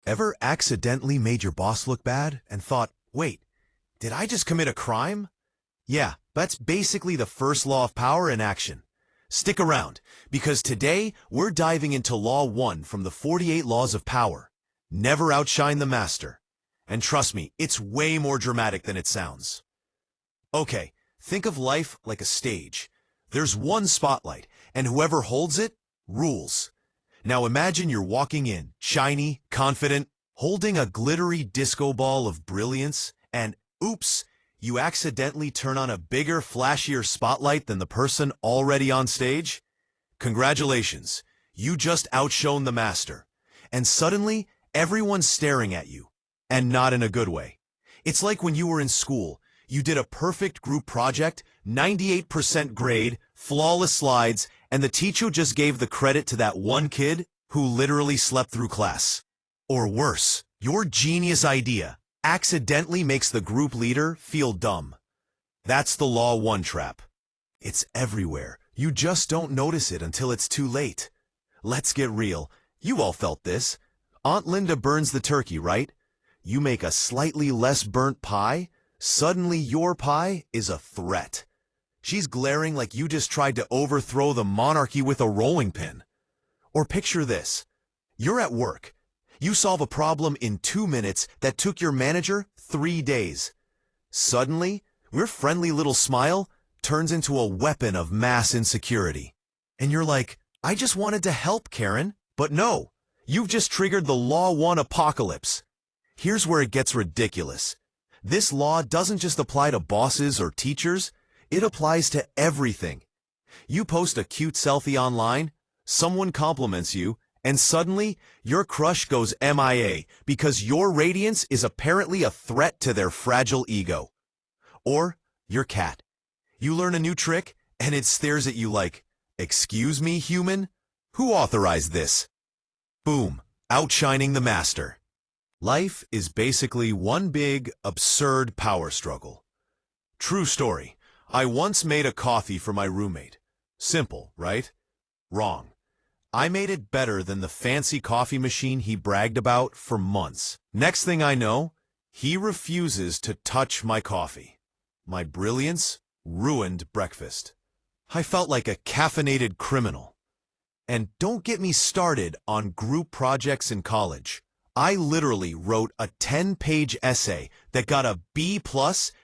Ever accidentally made your boss look bad and thought, wait, did I just commit a crime? Yeah, that's basically the first law of power in action. Stick around, because today we're diving into Law 1 from the 48 Laws of Power. Never outshine the master. And trust me, it's way more dramatic than it sounds. Okay, think of life like a stage. There's one spotlight, and whoever holds it, rules. Now imagine you're walking in, shiny, confident, holding a glittery disco ball of brilliance, and oops, you accidentally turn on a bigger, flashier spotlight than the person already on stage? Congratulations, you just outshone the master. And suddenly, everyone's staring at you. And not in a good way. It's like when you were in school, you did a perfect group project, 98% grade, flawless slides, and the teacher just gave the credit to that one kid who literally slept through class. Or worse, your genius idea accidentally makes the group leader feel dumb. That's the Law 1 trap. It's everywhere. You just don't notice it until it's too late. Let's get real. You all felt this. Aunt Linda burns the turkey, right? You make a slightly less burnt pie, suddenly your pie is a threat. She's glaring like you just tried to overthrow the monarchy with a rolling pin. Or picture this. You're at work. You solve a problem in 2 minutes that took your manager 3 days. Suddenly, your friendly little smile turns into a weapon of mass insecurity. And you're like, I just wanted to help, Karen. But no, you've just triggered the Law 1 apocalypse. Here's where it gets ridiculous. This law doesn't just apply to bosses or teachers, it applies to everything. You post a cute selfie online, someone compliments you, and suddenly your crush goes MIA because your radiance is apparently a threat to their fragile ego. Or your cat. You learn a new trick and it stares at you like, "Excuse me, human? Who authorized this?" Boom, outshining the master. Life is basically one big, absurd power struggle. True story. I once made a coffee for my roommate. Simple, right? Wrong. I made it better than the fancy coffee machine he bragged about for months. Next thing I know, he refuses to touch my coffee. My brilliance ruined breakfast. I felt like a caffeinated criminal. And don't get me started on group projects in college. I literally wrote a 10-page essay that got a B+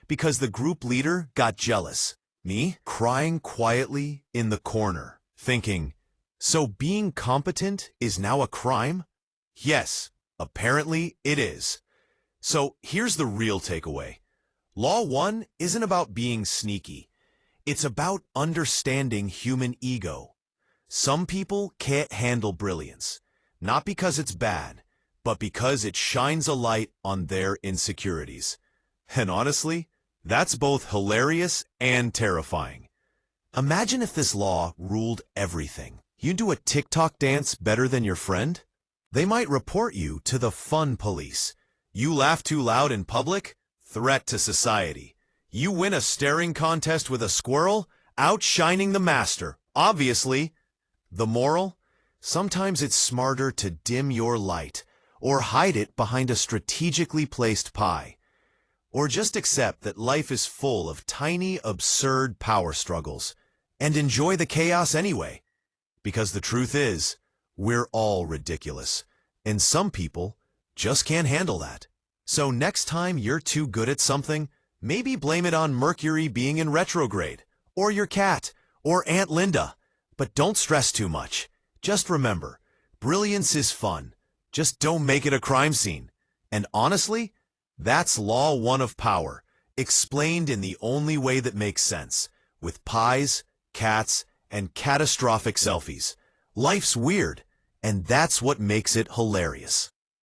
because the group leader got jealous. Me, crying quietly in the corner, thinking, so being competent is now a crime? Yes, apparently it is. So here's the real takeaway. Law 1 isn't about being sneaky. It's about understanding human ego. Some people can't handle brilliance, not because it's bad, but because it shines a light on their insecurities. And honestly, that's both hilarious and terrifying. Imagine if this law ruled everything. You do a TikTok dance better than your friend? They might report you to the fun police. You laugh too loud in public? Threat to society. You win a staring contest with a squirrel? Outshining the master, obviously. The moral? Sometimes it's smarter to dim your light, or hide it behind a strategically placed pie. Or just accept that life is full of tiny, absurd power struggles, and enjoy the chaos anyway. Because the truth is, we're all ridiculous, and some people just can't handle that. So next time you're too good at something, maybe blame it on Mercury being in retrograde, or your cat, or Aunt Linda. But don't stress too much. Just remember, brilliance is fun. Just don't make it a crime scene. And honestly, that's Law 1 of power, explained in the only way that makes sense, with pies, cats, and catastrophic selfies. Life's weird, and that's what makes it hilarious.